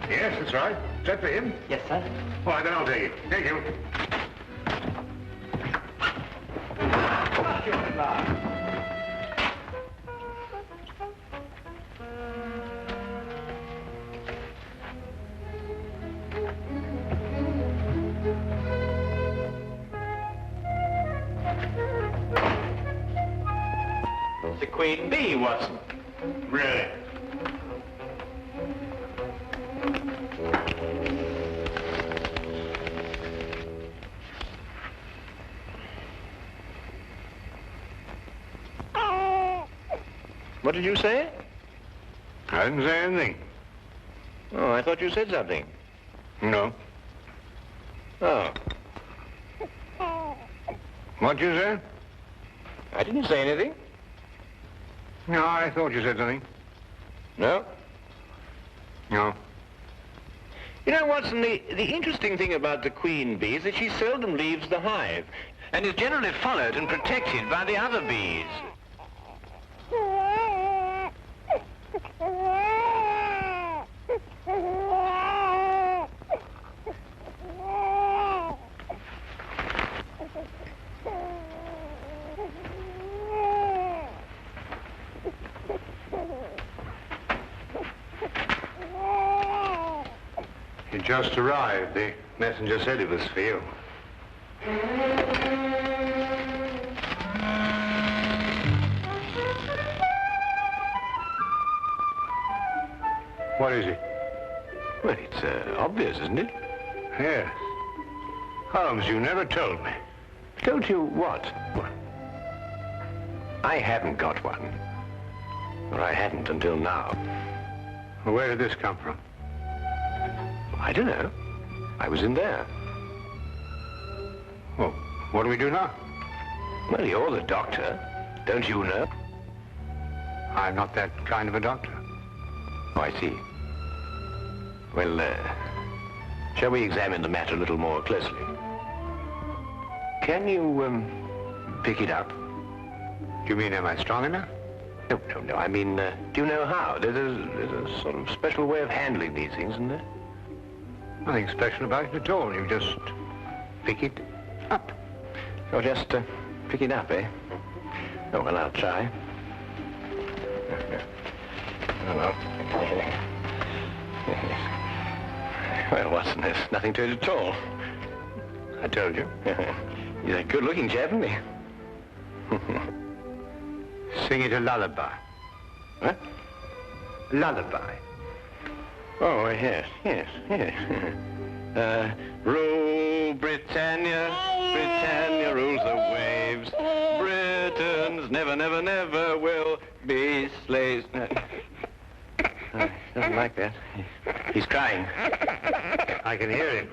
Yes, that's right. Is that for him? Yes, sir. All right, then I'll take it. Thank you. The Queen Bee, Watson. Really? What did you say? I didn't say anything. Oh, I thought you said something. No. Oh. What'd you say? I didn't say anything. No, I thought you said something. No? No. You know, Watson, the interesting thing about the queen bee is that she seldom leaves the hive and is generally followed and protected by the other bees. You just arrived. The messenger said it was for you. What is it? Well, it's obvious, isn't it? Yes. Holmes, you never told me. Told you what? What? I haven't got one. Or I hadn't until now. Well, where did this come from? I don't know. I was in there. Well, what do we do now? Well, you're the doctor. Don't you know? I'm not that kind of a doctor. Oh, I see. Well, shall we examine the matter a little more closely? Can you, pick it up? Do you mean, am I strong enough? No. I mean, do you know how? There's a sort of special way of handling these things, isn't there? Nothing special about it at all. You just pick it up. Or just pick it up, eh? Oh, well, I'll try. Oh, well, Watson, there's nothing to it at all. I told you. He's a good-looking chap, isn't he? Sing it a lullaby. What? Lullaby. Oh, yes. Rule Britannia, Britannia rules the waves. Britons never will be slaves. He doesn't like that. He's crying. I can hear him.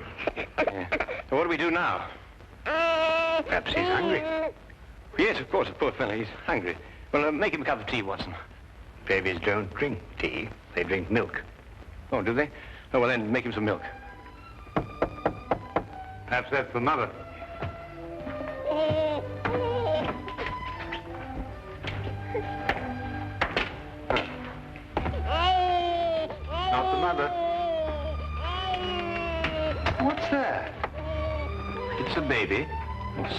Yeah. So what do we do now? Perhaps he's hungry. Yes, of course, the poor fellow, he's hungry. Well, make him a cup of tea, Watson. Babies don't drink tea. They drink milk. Oh, do they? Oh, well, then, make him some milk. Perhaps that's for Mother. Not the mother. What's that? It's a baby.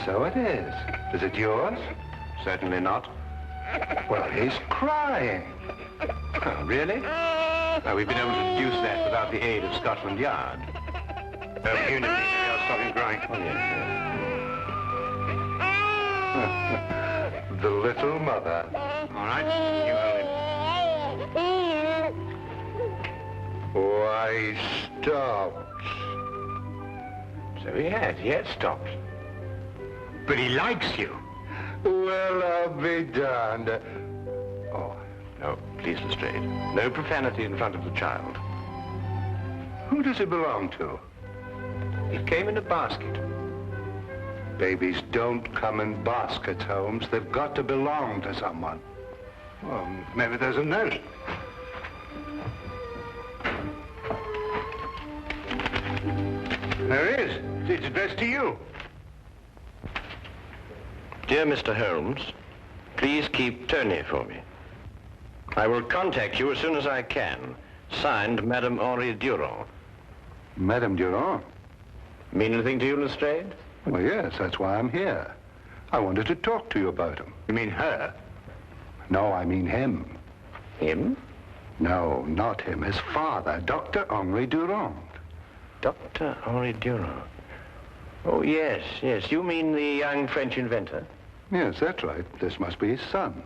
So it is. Is it yours? Certainly not. Well, he's crying. Oh, really? Now, we've been able to deduce that without the aid of Scotland Yard. Unity. I'll stop him crying. Oh, yes. The little mother. All right, you hold him. I stopped. So he had stopped. But he likes you. Well, I'll be darned. Oh, no, please, Lestrade. No profanity in front of the child. Who does it belong to? It came in a basket. Babies don't come in baskets, Holmes. They've got to belong to someone. Well, maybe there's a note. There is. It's addressed to you. Dear Mr. Holmes, please keep Tony for me. I will contact you as soon as I can. Signed, Madame Henri Durand. Madame Durand? Mean anything to you, Lestrade? Well, yes, that's why I'm here. I wanted to talk to you about him. You mean her? No, I mean him. Him? No, not him. His father, Dr. Henri Durand. Dr. Henri Durand. Oh, yes. You mean the young French inventor? Yes, that's right. This must be his son.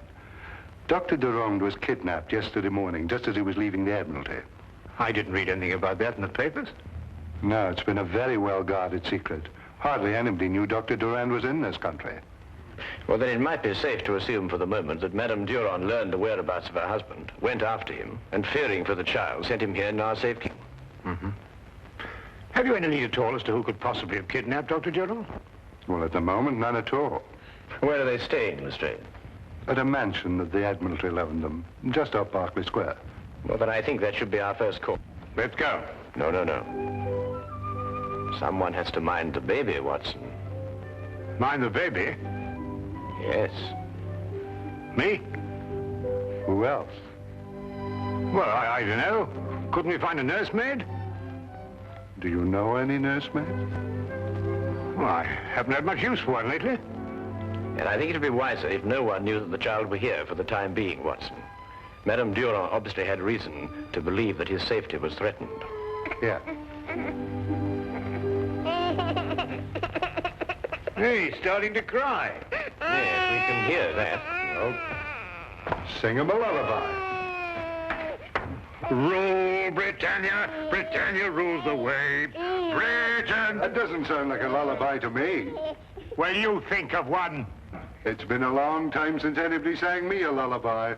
Dr. Durand was kidnapped yesterday morning, just as he was leaving the Admiralty. I didn't read anything about that in the papers. No, it's been a very well-guarded secret. Hardly anybody knew Dr. Durand was in this country. Well, then it might be safe to assume for the moment that Madame Durand learned the whereabouts of her husband, went after him, and fearing for the child, sent him here in our safekeeping. Mm-hmm. Have you any lead at all as to who could possibly have kidnapped Dr. Durand? Well, at the moment, none at all. Where are they staying, Lestrade? At a mansion that the Admiralty loaned them, just off Berkeley Square. Well, then I think that should be our first call. Let's go. No. Someone has to mind the baby, Watson. Mind the baby? Yes. Me? Who else? Well, I don't know. Couldn't we find a nursemaid? Do you know any nursemaids? Well, I haven't had much use for one lately. And I think it would be wiser if no one knew that the child were here for the time being, Watson. Madame Durand obviously had reason to believe that his safety was threatened. Yeah. Hey, he's starting to cry. Yes, we can hear that. Oh. Sing him a lullaby. Rule, Britannia, Britannia rules the waves. Britain! That doesn't sound like a lullaby to me. Well, you think of one. It's been a long time since anybody sang me a lullaby.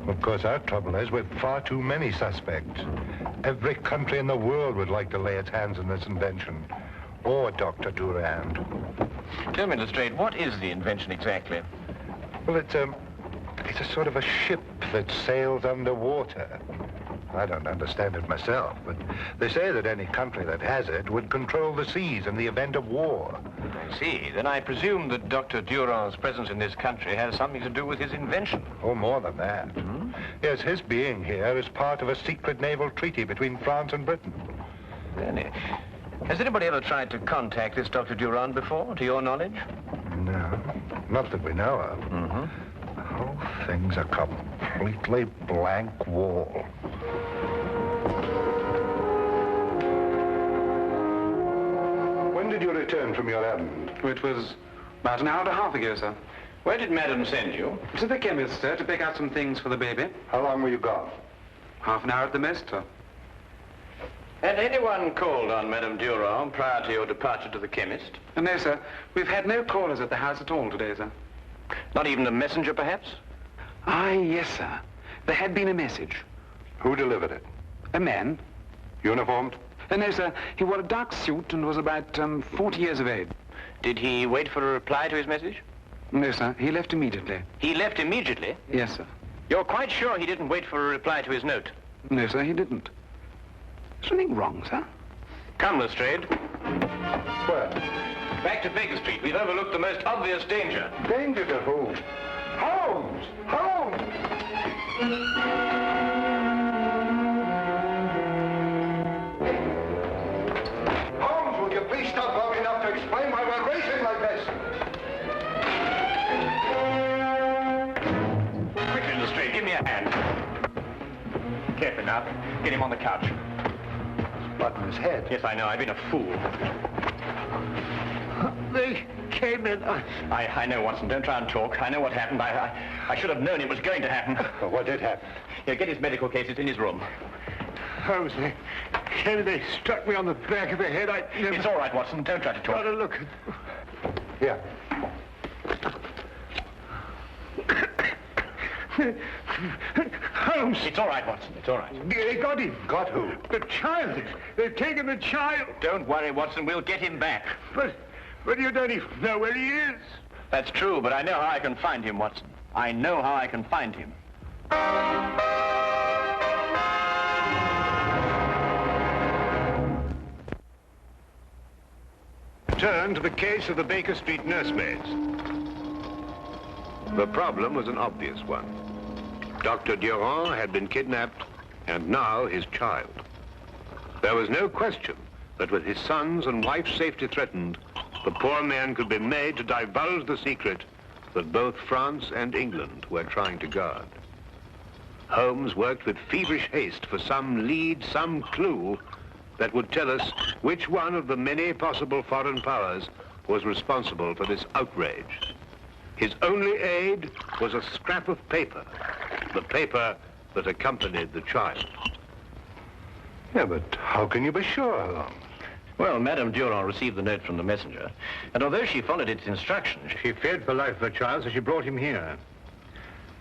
Of course, our trouble is with far too many suspects. Every country in the world would like to lay its hands on this invention. Or Dr. Durand. Tell me, Lestrade, what is the invention exactly? Well, it's a sort of a ship that sails underwater. I don't understand it myself, but they say that any country that has it would control the seas in the event of war. I see. Then I presume that Dr. Durand's presence in this country has something to do with his invention. Oh, more than that. Hmm? Yes, his being here is part of a secret naval treaty between France and Britain. Really? Has anybody ever tried to contact this Dr. Durand before, to your knowledge? No, not that we know of. Mm-hmm. The whole thing's a completely blank wall. When did you return from your errand? It was about an hour and a half ago, sir. Where did Madam send you? To the chemist, sir, to pick out some things for the baby. How long were you gone? Half an hour at the most, sir. Had anyone called on Madame Durand prior to your departure to the chemist? No, sir. We've had no callers at the house at all today, sir. Not even a messenger, perhaps? Ah, yes, sir. There had been a message. Who delivered it? A man. Uniformed? No, sir. He wore a dark suit and was about 40 years of age. Did he wait for a reply to his message? No, sir. He left immediately. He left immediately? Yes, sir. You're quite sure he didn't wait for a reply to his note? No, sir, he didn't. Something wrong, sir? Come, Lestrade. Where? Back to Baker Street. We've overlooked the most obvious danger. Danger to who? Holmes! Holmes! Holmes, will you please stop long enough to explain why we're racing like this? Quickly, Lestrade, give me a hand. Carefully now. Get him on the couch. Button his head. Yes, I know. I've been a fool. They came in. I know, Watson. Don't try and talk. I know what happened. I should have known it was going to happen. Well, what did happen? Here, get his medical case. It's in his room. Holmes, they struck me on the back of the head. It's all right, Watson. Don't try to talk. Got to look. Here. Holmes. It's all right, Watson. It's all right. They got him. Got who? The child. They've taken the child. Don't worry, Watson. We'll get him back. But you don't even know where he is. That's true, but I know how I can find him, Watson. I know how I can find him. Turn to the case of the Baker Street nursemaids. The problem was an obvious one. Dr. Durand had been kidnapped, and now his child. There was no question that with his son's and wife's safety threatened, the poor man could be made to divulge the secret that both France and England were trying to guard. Holmes worked with feverish haste for some lead, some clue that would tell us which one of the many possible foreign powers was responsible for this outrage. His only aid was a scrap of paper, the paper that accompanied the child. Yeah, but how can you be sure, Holmes? Well, Madame Durand received the note from the messenger, and although she followed its instructions, She feared for life of her child, so she brought him here.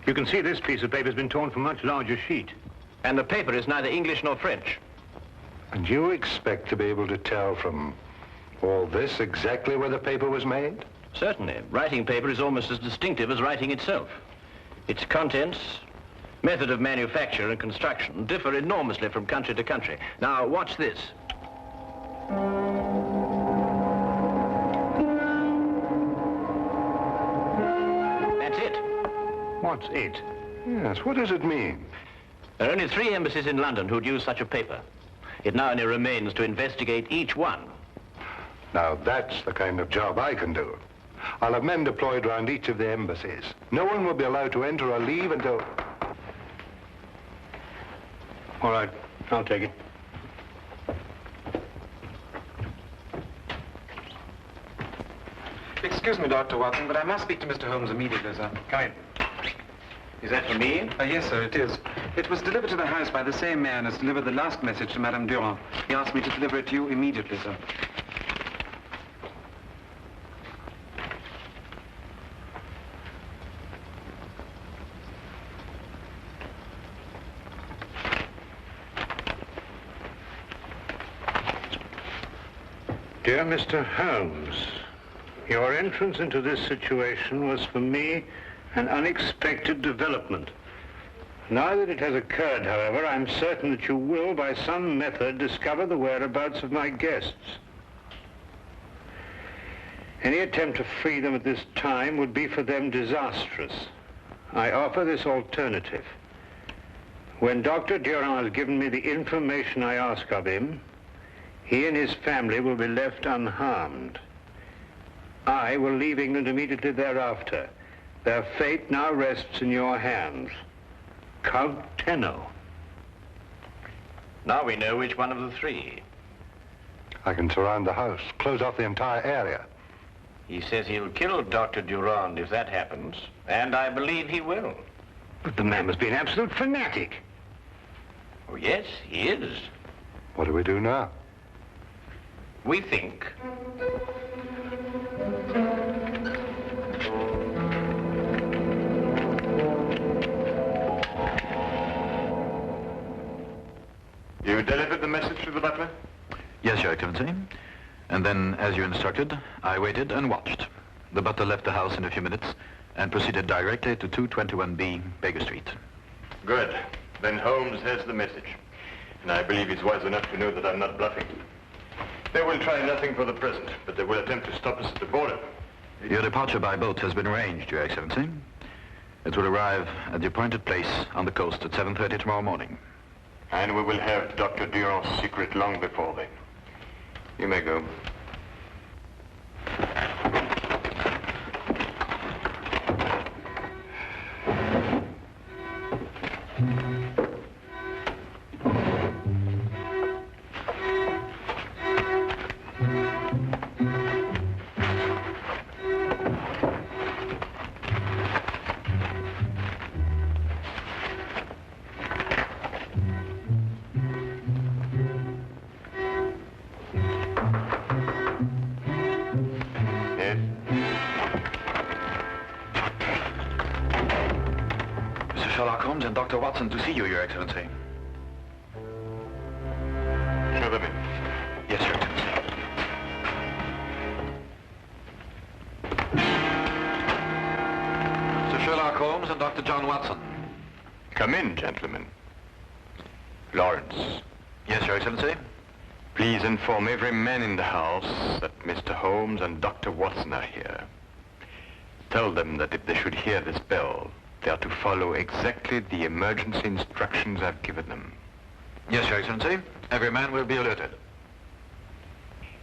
You can see this piece of paper has been torn from a much larger sheet. and the paper is neither English nor French. And you expect to be able to tell from all this exactly where the paper was made? Certainly. Writing paper is almost as distinctive as writing itself. Its contents, method of manufacture and construction differ enormously from country to country. Now, watch this. That's it. What's it? Yes, what does it mean? There are only 3 embassies in London who'd use such a paper. It now only remains to investigate each one. Now, that's the kind of job I can do. I'll have men deployed around each of the embassies. No one will be allowed to enter or leave until... All right, I'll take it. Excuse me, Dr. Watson, but I must speak to Mr. Holmes immediately, sir. Come in. Is that for me? Yes, sir, it is. It was delivered to the house by the same man as delivered the last message to Madame Durand. He asked me to deliver it to you immediately, sir. Dear Mr. Holmes, your entrance into this situation was for me an unexpected development. Now that it has occurred, however, I'm certain that you will, by some method, discover the whereabouts of my guests. Any attempt to free them at this time would be for them disastrous. I offer this alternative. When Dr. Durand has given me the information I ask of him, he and his family will be left unharmed. I will leave England immediately thereafter. Their fate now rests in your hands. Count Tenno. Now we know which one of the 3. I can surround the house, close off the entire area. He says he'll kill Dr. Durand if that happens, and I believe he will. But the man must be an absolute fanatic. Oh, yes, he is. What do we do now? We think. You delivered the message to the butler? Yes, Your Excellency. And then, as you instructed, I waited and watched. The butler left the house in a few minutes and proceeded directly to 221B Baker Street. Good. Then Holmes has the message. And I believe he's wise enough to know that I'm not bluffing. They will try nothing for the present, but they will attempt to stop us at the border. Your departure by boat has been arranged, Your Excellency. It will arrive at the appointed place on the coast at 7:30 tomorrow morning. And we will have Dr. Durand's secret long before then. You may go. Sherlock Holmes and Dr. Watson to see you, Your Excellency. Show them in. Yes, Your Excellency. Sir Sherlock Holmes and Dr. John Watson. Come in, gentlemen. Lawrence, Yes, Your Excellency. please inform every man in the house that Mr. Holmes and Dr. Watson are here. Tell them that if they should hear this bell, they are to follow exactly the emergency instructions I've given them. Yes, Your Excellency. Every man will be alerted.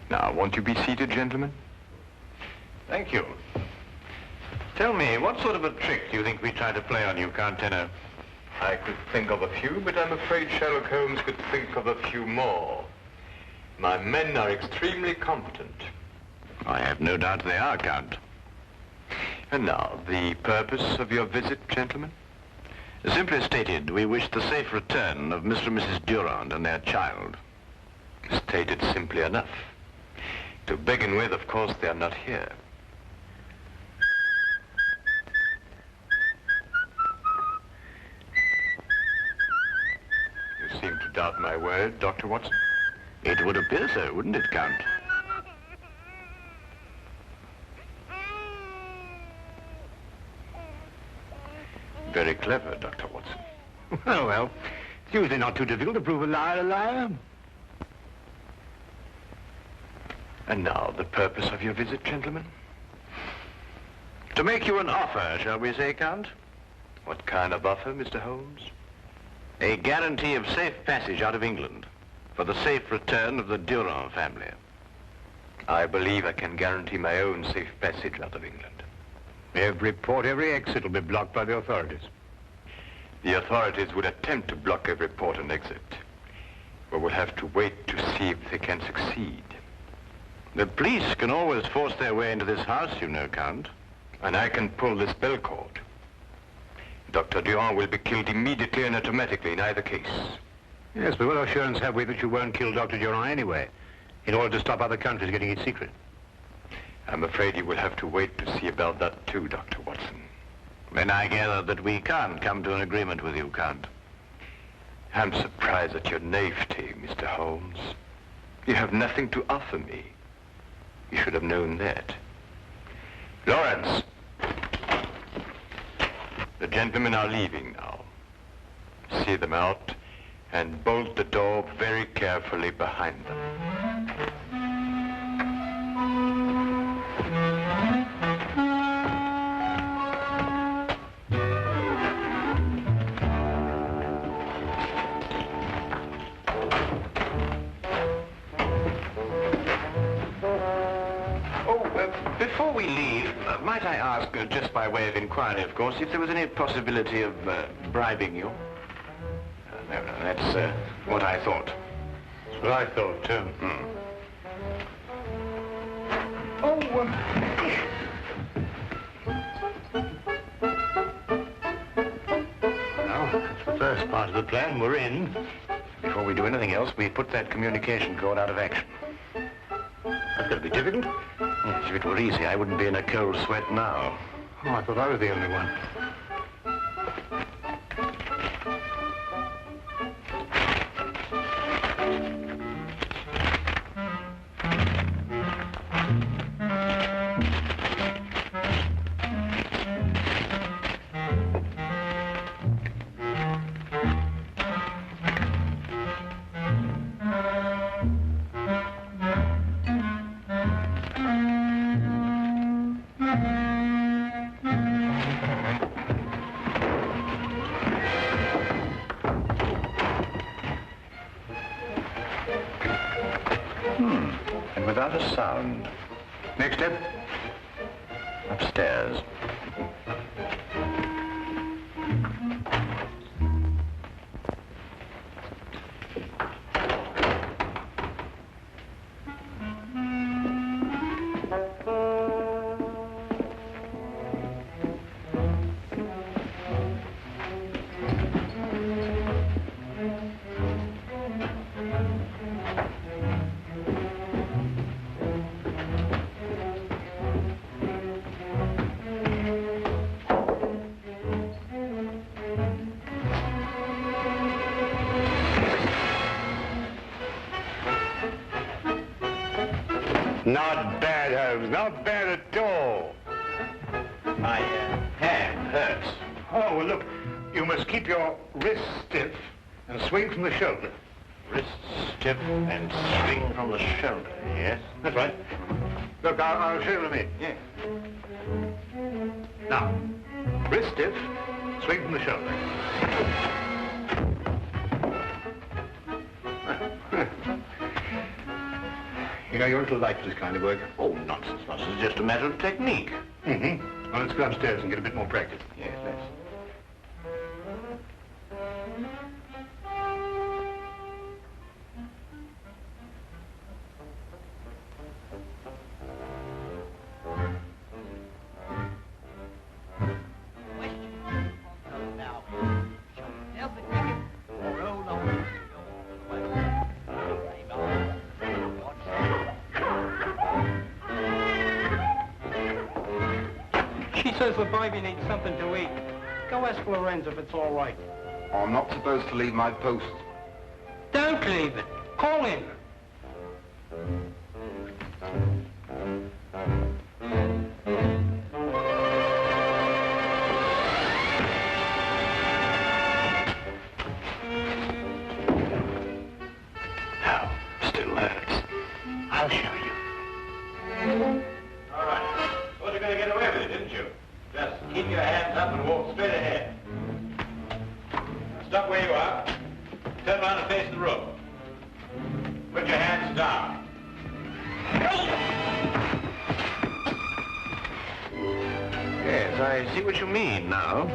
Now, won't you be seated, gentlemen? Thank you. Tell me, what sort of a trick do you think we tried to play on you, Count Tenno? I could think of a few, but I'm afraid Sherlock Holmes could think of a few more. My men are extremely competent. I have no doubt they are, Count. And now, the purpose of your visit, gentlemen? Simply stated, we wish the safe return of Mr. and Mrs. Durand and their child. Stated simply enough. To begin with, of course, they are not here. You seem to doubt my word, Dr. Watson. It would appear so, wouldn't it, Count? Very clever, Dr. Watson. Oh, well, it's usually not too difficult to prove a liar a liar. And now, the purpose of your visit, gentlemen? To make you an offer, shall we say, Count? What kind of offer, Mr. Holmes? A guarantee of safe passage out of England for the safe return of the Durand family. I believe I can guarantee my own safe passage out of England. Every port, every exit will be blocked by the authorities. The authorities would attempt to block every port and exit. But we'll have to wait to see if they can succeed. The police can always force their way into this house, you know, Count. And I can pull this bell cord. Dr. Durand will be killed immediately and automatically in either case. Yes, but what assurance have we that you won't kill Dr. Durand anyway, in order to stop other countries getting its secret? I'm afraid you will have to wait to see about that too, Dr. Watson. Then I gather that we can't come to an agreement with you, Count. I'm surprised at your naivety, Mr. Holmes. You have nothing to offer me. You should have known that. Lawrence! The gentlemen are leaving now. See them out and bolt the door very carefully behind them. Before we leave, might I ask, just by way of inquiry, of course, if there was any possibility of bribing you? No, that's what I thought. That's what I thought, too. Well, that's the first part of the plan. We're in. Before we do anything else, we put that communication cord out of action. That's going to be difficult. Yes, if it were easy, I wouldn't be in a cold sweat now. Oh, I thought I was the only one. And without a sound. Next step. Upstairs. Oh, well, look, you must keep your wrist stiff and swing from the shoulder. Wrist stiff and swing from the shoulder, yes? That's right. Look, I'll show you in a minute. Yes. Now, wrist stiff, swing from the shoulder. You know, you're a little light for this kind of work. Oh, nonsense. It's just a matter of technique. Mm-hmm. Well, let's go upstairs and get a bit more practice. Yes, let's. She says the baby needs something to eat. Go ask Lorenz if it's all right. I'm not supposed to leave my post. Don't leave it. Call him. Now, still hurts. I'll show you. All right. Thought you were going to get away with it, didn't you? Just keep your hands up and walk straight ahead. Stop where you are. Turn around and face the room. Put your hands down. Yes, I see what you mean now.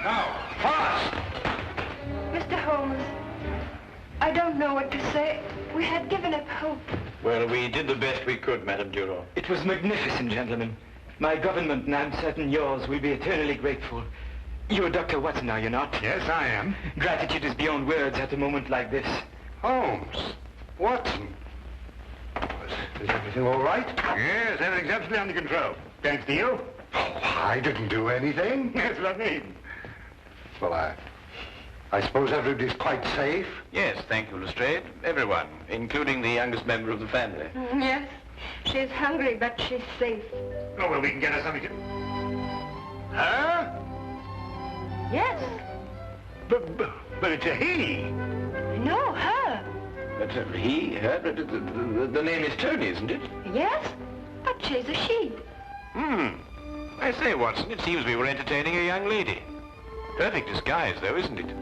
Now, fast! Mr. Holmes, I don't know what to say. We had given up hope. Well, we did the best we could, Madame Durand. It was magnificent, gentlemen. My government, and I'm certain yours, will be eternally grateful. You're Dr. Watson, are you not? Yes, I am. Gratitude is beyond words at a moment like this. Holmes. Watson. Is everything all right? Yes, everything's absolutely under control. Thanks to you. Oh, I didn't do anything. That's what I mean. Well, I suppose everybody's quite safe? Yes, thank you, Lestrade. Everyone, including the youngest member of the family. Yes, she's hungry, but she's safe. Oh, well, we can get her something to... Huh? Yes. But it's a he. No, her. But he, her, but the name is Tony, isn't it? Yes, but she's a she. I say, Watson, it seems we were entertaining a young lady. Perfect disguise, though, isn't it?